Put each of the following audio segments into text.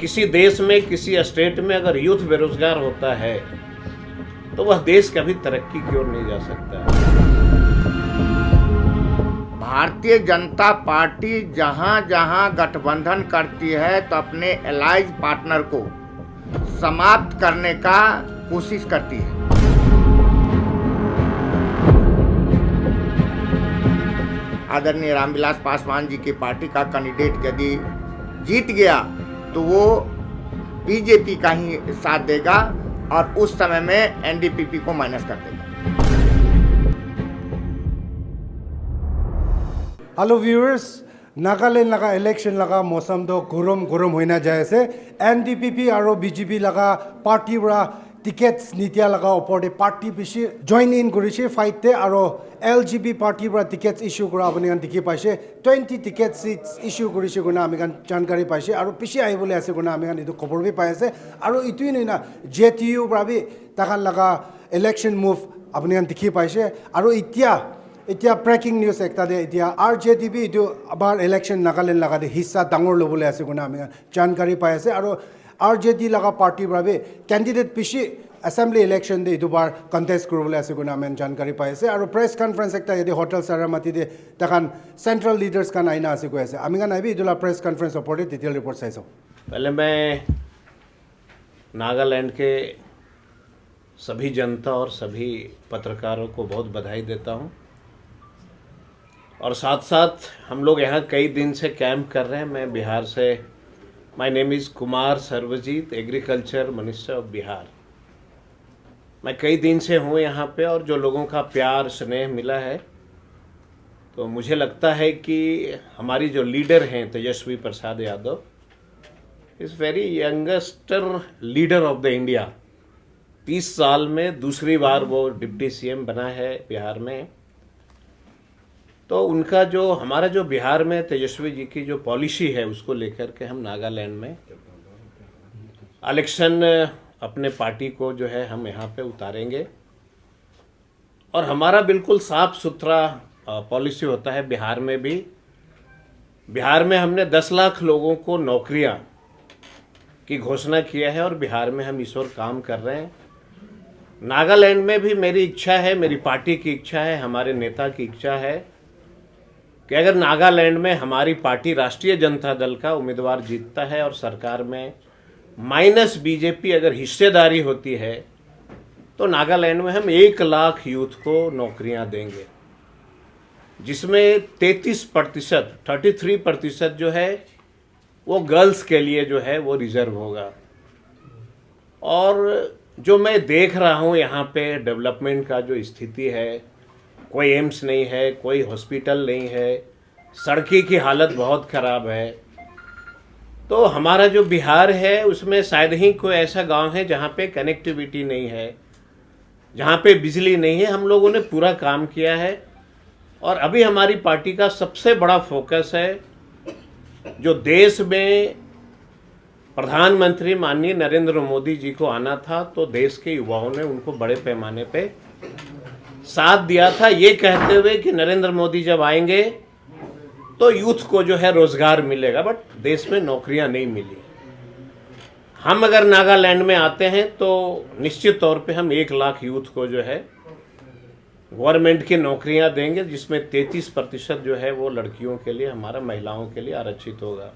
किसी देश में, किसी स्टेट में अगर यूथ बेरोजगार होता है तो वह देश कभी तरक्की की ओर नहीं जा सकता है। भारतीय जनता पार्टी जहां जहां गठबंधन करती है तो अपने एलाइज पार्टनर को समाप्त करने का कोशिश करती है। आदरणीय रामविलास पासवान जी की पार्टी का कैंडिडेट यदि जीत गया तो वो बीजेपी का ही साथ देगा और उस समय में एनडीपीपी को माइनस कर देगा। हेलो व्यूअर्स, नागालैंड लगा इलेक्शन लगा मौसम तो गरम गरम होना जाए से एनडीपीपी और बीजेपी लगा पार्टी बड़ा टिकेट्स नीतिया लगा ऊपर पार्टी बेसि जॉइन इन करिसे फाइट थे और एलजीबी पार्टी बड़ा टिकेट्स इश्यू करा अपने देखि पाइसे 20 टिकेट सीट्स इश्यू करिसे गुना आमी जानकारी पाइसे और पिछे आई बोले आसे गुना आमी इतो खबर भी पाइ आसे और इतुई नैना जेटीयू बड़ा भी ताकान लगा इलेक्शन मूव अपने देखि पाइसे और इतना ब्रेकिंग न्यूज एक इतना आरजेडी भी इतो आबार इलेक्शन नागालैंड लगा हिस्सा डांगर लोबले आसे गुना आमी जानकारी पाइ आसे और आरजेडी लगा पार्टी बड़ा कैंडिडेट पिछे असेंबली इलेक्शन दे दुबार कंटेस्ट करबले आसे गुना आमी जानकारी पाइ आसे और प्रेस कॉन्फ्रेंस एक यदि होटल सारामाती दे तकान सेंट्रल लीडर्स का आईना आसे कोई आसे आमी नाइबी इदुला प्रेस कॉन्फ्रेंस ओपर डिटेल रिपोर्ट साइसो। पहले मैं नागालैंड के सभी जनता और सभी पत्रकारों को बहुत बधाई देता हूं और साथ साथ हम लोग यहाँ कई दिन से कैंप कर रहे हैं। मैं बिहार से, my name is Kumar Sarvajeet, agriculture minister of Bihar. मैं कई दिन से हूँ यहाँ पे और जो लोगों का प्यार स्नेह मिला है तो मुझे लगता है कि हमारी जो लीडर हैं Tejashwi Prasad Yadav is very youngster leader of the India. 30 साल में दूसरी बार वो डिप्टी सीएम बना है बिहार में। तो उनका जो हमारा जो बिहार में तेजस्वी जी की जो पॉलिसी है उसको लेकर के हम नागालैंड में इलेक्शन अपने पार्टी को जो है हम यहाँ पे उतारेंगे और हमारा बिल्कुल साफ सुथरा पॉलिसी होता है। बिहार में भी, बिहार में हमने 10 लाख लोगों को नौकरियाँ की घोषणा किया है और बिहार में हम इस ओर काम कर रहे हैं। नागालैंड में भी मेरी इच्छा है, मेरी पार्टी की इच्छा है, हमारे नेता की इच्छा है कि अगर नागालैंड में हमारी पार्टी राष्ट्रीय जनता दल का उम्मीदवार जीतता है और सरकार में माइनस बीजेपी अगर हिस्सेदारी होती है तो नागालैंड में हम 1 लाख यूथ को नौकरियां देंगे, जिसमें 33% जो है वो गर्ल्स के लिए जो है वो रिजर्व होगा। और जो मैं देख रहा हूँ यहाँ पे डेवलपमेंट का जो स्थिति है, कोई एम्स नहीं है, कोई हॉस्पिटल नहीं है, सड़की की हालत बहुत ख़राब है। तो हमारा जो बिहार है उसमें शायद ही कोई ऐसा गांव है जहाँ पे कनेक्टिविटी नहीं है, जहाँ पे बिजली नहीं है। हम लोगों ने पूरा काम किया है और अभी हमारी पार्टी का सबसे बड़ा फोकस है जो देश में प्रधानमंत्री माननीय नरेंद्र मोदी जी को आना था तो देश के युवाओं ने उनको बड़े पैमाने पे साथ दिया था, ये कहते हुए कि नरेंद्र मोदी जब आएंगे तो यूथ को जो है रोजगार मिलेगा, बट देश में नौकरियां नहीं मिली। हम अगर नागालैंड में आते हैं तो निश्चित तौर पे हम 1 लाख यूथ को जो है गवर्नमेंट की नौकरियां देंगे, जिसमें 33% जो है वो लड़कियों के लिए, हमारा महिलाओं के लिए आरक्षित होगा।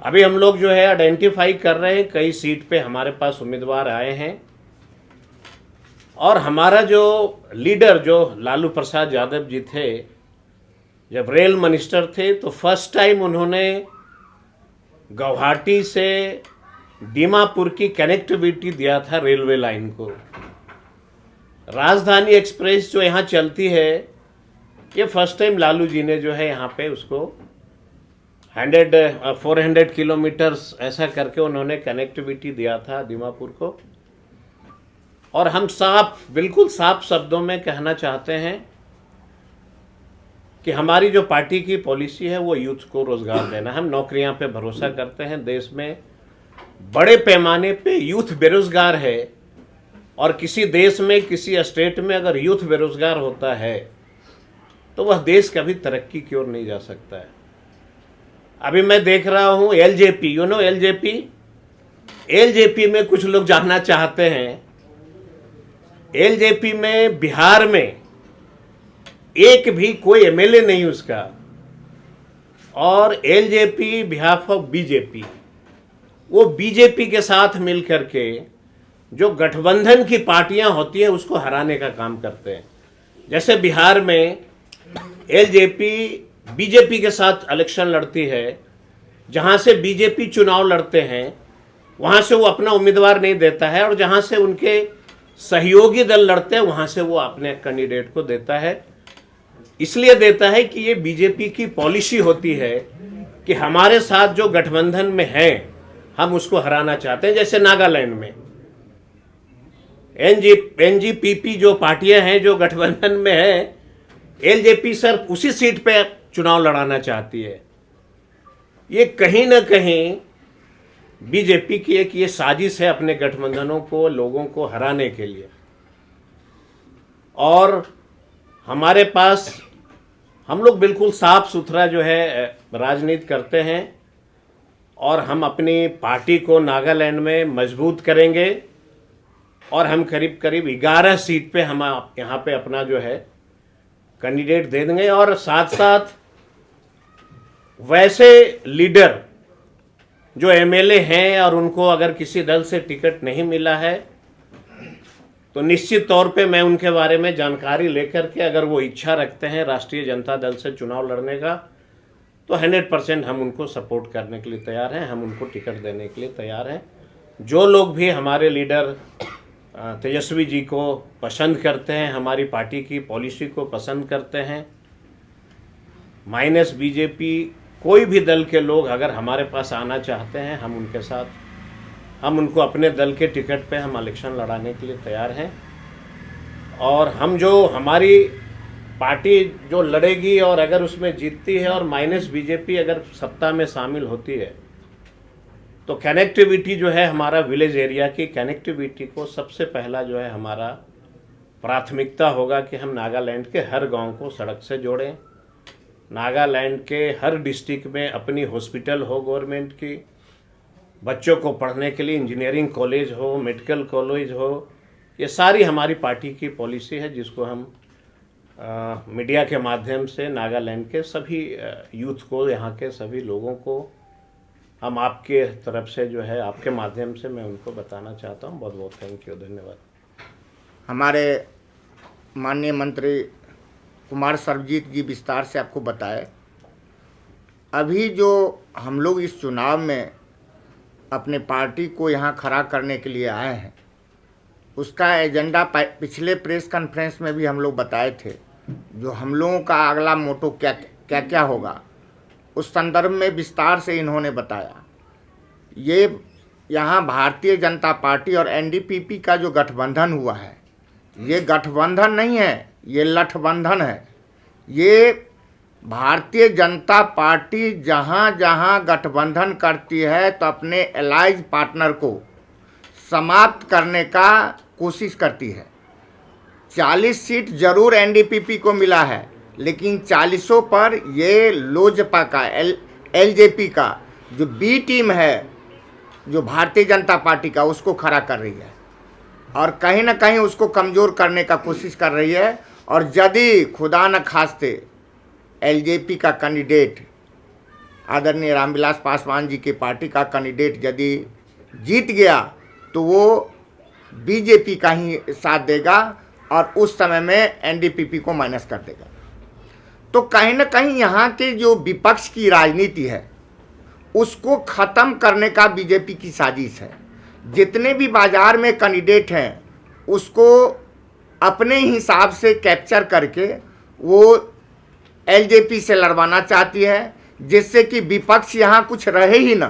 अभी हम लोग जो है आइडेंटिफाई कर रहे हैं, कई सीट पे हमारे पास उम्मीदवार आए हैं और हमारा जो लीडर जो लालू प्रसाद यादव जी थे, जब रेल मिनिस्टर थे तो फर्स्ट टाइम उन्होंने गुवाहाटी से दीमापुर की कनेक्टिविटी दिया था रेलवे लाइन को। राजधानी एक्सप्रेस जो यहाँ चलती है, ये फर्स्ट टाइम लालू जी ने जो है यहाँ पे उसको 400 किलोमीटर्स ऐसा करके उन्होंने कनेक्टिविटी दिया था दीमापुर को। और हम बिल्कुल साफ शब्दों में कहना चाहते हैं कि हमारी जो पार्टी की पॉलिसी है वो यूथ को रोजगार देना। हम नौकरियां पे भरोसा करते हैं। देश में बड़े पैमाने पे यूथ बेरोजगार है और किसी देश में, किसी स्टेट में अगर यूथ बेरोजगार होता है तो वह देश कभी तरक्की की ओर नहीं जा सकता है। अभी मैं देख रहा हूं LJP, you know LJP, LJP में कुछ लोग जानना चाहते हैं। एलजेपी में बिहार में एक भी कोई एमएलए नहीं उसका, और एलजेपी बिहाफ ऑफ बीजेपी, वो बीजेपी के साथ मिलकर के जो गठबंधन की पार्टियां होती है उसको हराने का काम करते हैं। जैसे बिहार में एलजेपी बीजेपी के साथ इलेक्शन लड़ती है, जहां से बीजेपी चुनाव लड़ते हैं वहां से वो अपना उम्मीदवार नहीं देता है, और जहां से उनके सहयोगी दल लड़ते हैं वहां से वो अपने कैंडिडेट को देता है। इसलिए देता है कि ये बीजेपी की पॉलिसी होती है कि हमारे साथ जो गठबंधन में है हम उसको हराना चाहते हैं। जैसे नागालैंड में एनजीपीपी जो पार्टियां हैं जो गठबंधन में है, एलजेपी सिर्फ उसी सीट पे चुनाव लड़ाना चाहती है। ये कहीं ना कहीं बीजेपी की एक ये साजिश है अपने गठबंधनों को, लोगों को हराने के लिए। और हमारे पास हम लोग बिल्कुल साफ सुथरा जो है राजनीति करते हैं, और हम अपनी पार्टी को नागालैंड में मजबूत करेंगे, और हम करीब करीब 11 सीट पे हम यहाँ पे अपना जो है कैंडिडेट दे देंगे। और साथ साथ वैसे लीडर जो एमएलए हैं और उनको अगर किसी दल से टिकट नहीं मिला है तो निश्चित तौर पे मैं उनके बारे में जानकारी लेकर के, अगर वो इच्छा रखते हैं राष्ट्रीय जनता दल से चुनाव लड़ने का, तो 100% हम उनको सपोर्ट करने के लिए तैयार हैं, हम उनको टिकट देने के लिए तैयार हैं। जो लोग भी हमारे लीडर तेजस्वी जी को पसंद करते हैं, हमारी पार्टी की पॉलिसी को पसंद करते हैं, माइनस बीजेपी कोई भी दल के लोग अगर हमारे पास आना चाहते हैं, हम उनके साथ, हम उनको अपने दल के टिकट पे हम इलेक्शन लड़ाने के लिए तैयार हैं। और हम जो हमारी पार्टी जो लड़ेगी और अगर उसमें जीतती है और माइनस बीजेपी अगर सत्ता में शामिल होती है, तो कनेक्टिविटी जो है हमारा विलेज एरिया की कनेक्टिविटी को सबसे पहला जो है हमारा प्राथमिकता होगा कि हम नागालैंड के हर गांव को सड़क से जोड़ें। नागालैंड के हर डिस्ट्रिक्ट में अपनी हॉस्पिटल हो गवर्नमेंट की, बच्चों को पढ़ने के लिए इंजीनियरिंग कॉलेज हो, मेडिकल कॉलेज हो। ये सारी हमारी पार्टी की पॉलिसी है जिसको हम मीडिया के माध्यम से नागालैंड के सभी यूथ को, यहाँ के सभी लोगों को हम आपके तरफ से जो है आपके माध्यम से मैं उनको बताना चाहता हूँ। बहुत बहुत थैंक यू, धन्यवाद। हमारे माननीय मंत्री कुमार सर्वजीत जी विस्तार से आपको बताए। अभी जो हम लोग इस चुनाव में अपने पार्टी को यहाँ खड़ा करने के लिए आए हैं, उसका एजेंडा पिछले प्रेस कॉन्फ्रेंस में भी हम लोग बताए थे। जो हम लोगों का अगला मोटो क्या क्या होगा, उस संदर्भ में विस्तार से इन्होंने बताया। ये यहाँ भारतीय जनता पार्टी और एनडीपीपी का जो गठबंधन हुआ है, ये गठबंधन नहीं है, ये लठबंधन है। ये भारतीय जनता पार्टी जहाँ जहाँ गठबंधन करती है तो अपने एलाइज पार्टनर को समाप्त करने का कोशिश करती है। 40 सीट जरूर एनडीपीपी को मिला है, लेकिन 40 पर ये लोजपा का एलजेपी का जो बी टीम है, जो भारतीय जनता पार्टी का, उसको खड़ा कर रही है और कहीं ना कहीं उसको कमज़ोर करने का कोशिश कर रही है। और यदि खुदा न खास्ते एलजेपी का कैंडिडेट आदरणीय रामविलास पासवान जी की पार्टी का कैंडिडेट यदि जीत गया तो वो बीजेपी का ही साथ देगा और उस समय में एनडीपीपी को माइनस कर देगा। तो कहीं ना कहीं यहाँ के जो विपक्ष की राजनीति है उसको ख़त्म करने का बीजेपी की साजिश है। जितने भी बाज़ार में कैंडिडेट हैं उसको अपने हिसाब से कैप्चर करके वो एलजेपी से लड़वाना चाहती है, जिससे कि विपक्ष यहाँ कुछ रहे ही ना,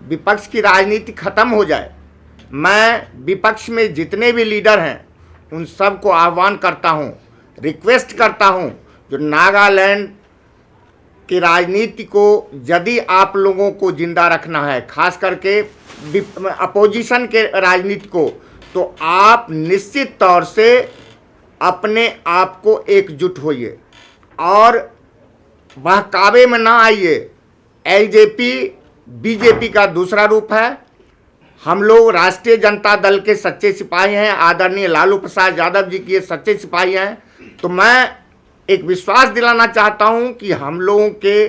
विपक्ष की राजनीति ख़त्म हो जाए। मैं विपक्ष में जितने भी लीडर हैं उन सब को आह्वान करता हूँ, रिक्वेस्ट करता हूँ, जो नागालैंड की राजनीति को यदि आप लोगों को जिंदा रखना है, खास करके अपोजिशन के राजनीति को, तो आप निश्चित तौर से अपने आप को एकजुट होइए और बहकावे में ना आइए एलजेपी बीजेपी का दूसरा रूप है। हम लोग राष्ट्रीय जनता दल के सच्चे सिपाही हैं, आदरणीय लालू प्रसाद यादव जी के सच्चे सिपाही हैं। तो मैं एक विश्वास दिलाना चाहता हूं कि हम लोगों के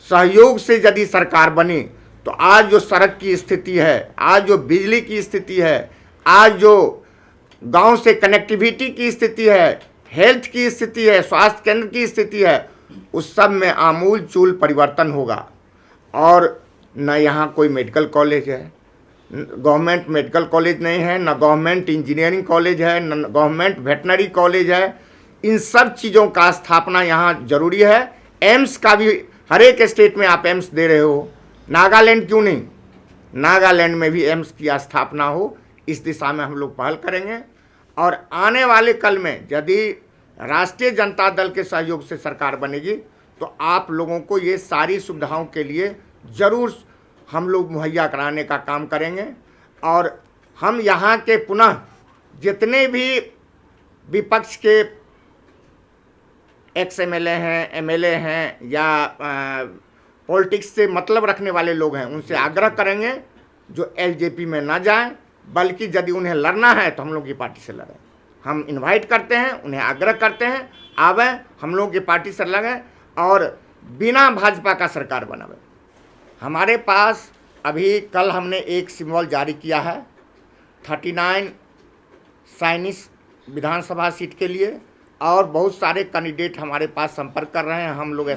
सहयोग से यदि सरकार बनी तो आज जो सड़क की स्थिति है, आज जो बिजली की स्थिति है, आज जो गांव से कनेक्टिविटी की स्थिति है, हेल्थ की स्थिति है, स्वास्थ्य केंद्र की स्थिति है, उस सब में आमूल चूल परिवर्तन होगा। और न यहाँ कोई मेडिकल कॉलेज है, गवर्नमेंट मेडिकल कॉलेज नहीं है, न गवर्नमेंट इंजीनियरिंग कॉलेज है, न गवर्नमेंट वेटनरी कॉलेज है। इन सब चीज़ों का स्थापना यहाँ जरूरी है। एम्स का भी हर एक स्टेट में आप एम्स दे रहे हो, नागालैंड क्यों नहीं? नागालैंड में भी एम्स की स्थापना हो, इस दिशा में हम लोग पहल करेंगे। और आने वाले कल में यदि राष्ट्रीय जनता दल के सहयोग से सरकार बनेगी तो आप लोगों को ये सारी सुविधाओं के लिए ज़रूर हम लोग मुहैया कराने का काम करेंगे। और हम यहाँ के पुनः जितने भी विपक्ष के एक्स एमएलए हैं, एमएलए हैं या पॉलिटिक्स से मतलब रखने वाले लोग हैं, उनसे आग्रह करेंगे जो एलजेपी में ना जाएं, बल्कि यदि उन्हें लड़ना है तो हम लोग की पार्टी से लड़ें। हम इनवाइट करते हैं, उन्हें आग्रह करते हैं, आवें, हम लोग की पार्टी से लड़ें और बिना भाजपा का सरकार बनावे। हमारे पास अभी कल हमने एक सिंबल जारी किया है 39 साइनिस विधानसभा सीट के लिए, और बहुत सारे कैंडिडेट हमारे पास संपर्क कर रहे हैं, हम लोग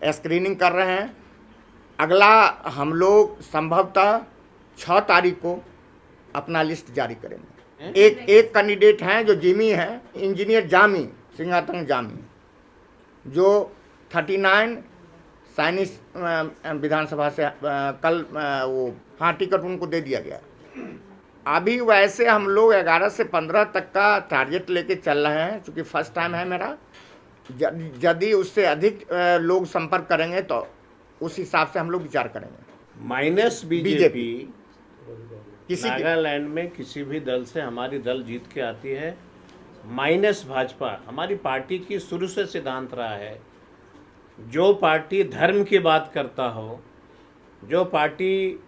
स्क्रीनिंग कर रहे हैं। अगला हम लोग संभवतः 6 तारीख को अपना लिस्ट जारी करेंगे। एक कैंडिडेट हैं जो जिमी हैं, इंजीनियर जामी सिंगातंग जामी, जो 39 साइनिस विधानसभा से कल वो टिकट उनको दे दिया गया। अभी वैसे हम लोग 11 से 15 तक का टारगेट लेके चल रहे हैं, क्योंकि फर्स्ट टाइम है मेरा। यदि उससे अधिक लोग संपर्क करेंगे तो उस हिसाब से हम लोग विचार करेंगे। माइनस बीजेपी किसी नागालैंड में किसी भी दल से हमारी दल जीत के आती है, माइनस भाजपा। हमारी पार्टी की शुरू से सिद्धांत रहा है, जो पार्टी धर्म की बात करता हो, जो पार्टी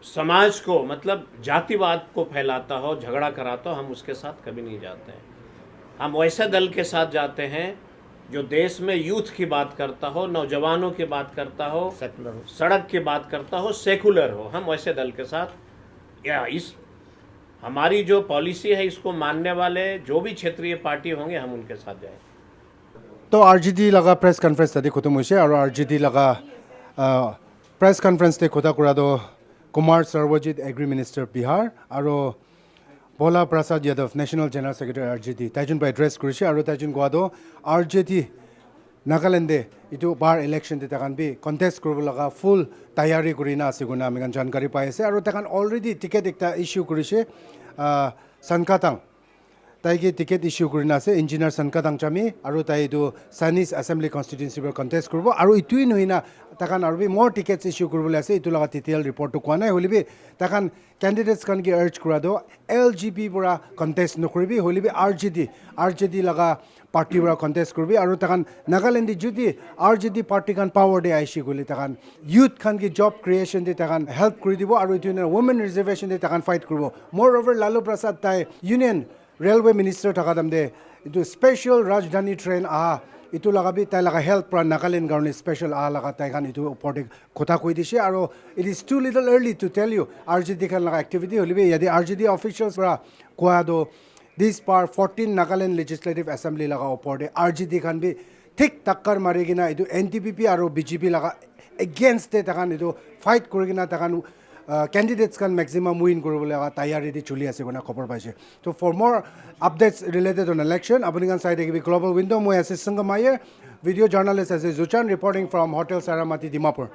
समाज को मतलब जातिवाद को फैलाता हो, झगड़ा कराता हो, हम उसके साथ कभी नहीं जाते हैं। हम वैसे दल के साथ जाते हैं जो देश में यूथ की बात करता हो, नौजवानों की बात करता हो, सड़क की बात करता हो, सेकुलर हो। हम वैसे दल के साथ या इस हमारी जो पॉलिसी है इसको मानने वाले जो भी क्षेत्रीय पार्टी होंगे हम उनके साथ जाएं। तो आरजेडी लगा प्रेस कॉन्फ्रेंस तक खत्म हुई और आरजेडी लगा प्रेस कॉन्फ्रेंस तक खोता कुरा दो कुमार सर्वजित एग्री मिनिस्टर बिहार और Bhola Prasad Yadav national general secretary RJD ताइजुन पर एड्रेस करिছে और ताइजुन কোৱা দো आरजेडी नागालैंडे इटू बार इलेक्शन ते तकान भी कन्टेस्ट करब लगा फुल तैयारी करिना আছে गुना आमी जानकारी पाइ আছে और तकान अलरेडी टिकेट एकटा इश्यू करिছে सनकातांग ताइके टिकेट इश्यू करिना আছে इंजिनियर सनकातांग चामी और ताइ इटू साइनिस असेंबली कन्स्टिट्युएन्सी पर कन्टेस्ट करब और इटुई नहिना तकान और भी मोर टिकेट्स इश्यू करबले আছে इटू लगा डिटेल रिपोर्ट तो कोआ नाइ होलिबे तकान कैंडिडेट्स कान की अर्ज करा दो एलजीपी पूरा कन्टेस्ट नकरिबी होलिबे आरजेडी लगा पार्टी पूरा कन्टेस्ट करबी और तकान नागालैंड जुदी आरजेडी पार्टी कान पावर दे आइसी गले तकान यूथ खान की जॉब क्रिएशन दे तकान हेल्प करि दिबो और इटु वुमेन रिजर्वेशन दे तकान फाइट करबो। मोर ओवर लालू प्रसाद ताइ यूनियन रेलवे मिनिस्टर थका दम दे इटु स्पेशल राजधानी ट्रेन इटू लगा भी ताइ लगा हेल्प पूरा नागालैंड गार्ने स्पेशल लगा ताइ खान इटू ऊपर खोता कोई दिसे और it is too little early to tell you RJD खान लगा एक्टिविटी होलिबे यदि आरजेडी ऑफिशियल्स पूरा कोआ दो दिस पार 14 नागालैंड लेजिस्लेटिव असेंबली लगा ऊपर दे आरजेडी खान भी ठीक टक्कर मारिगिना इटू एनटीपीपी और बीजेपी लगा अगेंस्ट दे तकान इटू फाइट करिगिना तकान कैंडिडेट्स can maximum win करबले तैयारी दी चली আছে कोना खबर पाइছে। तो for more updates related on election अपनी कान साइड के ग्लोबल विंडो मैं एस संगमायर वीडियो जर्नलिस्ट एस जुचान reporting from hotel Saramati Dimapur.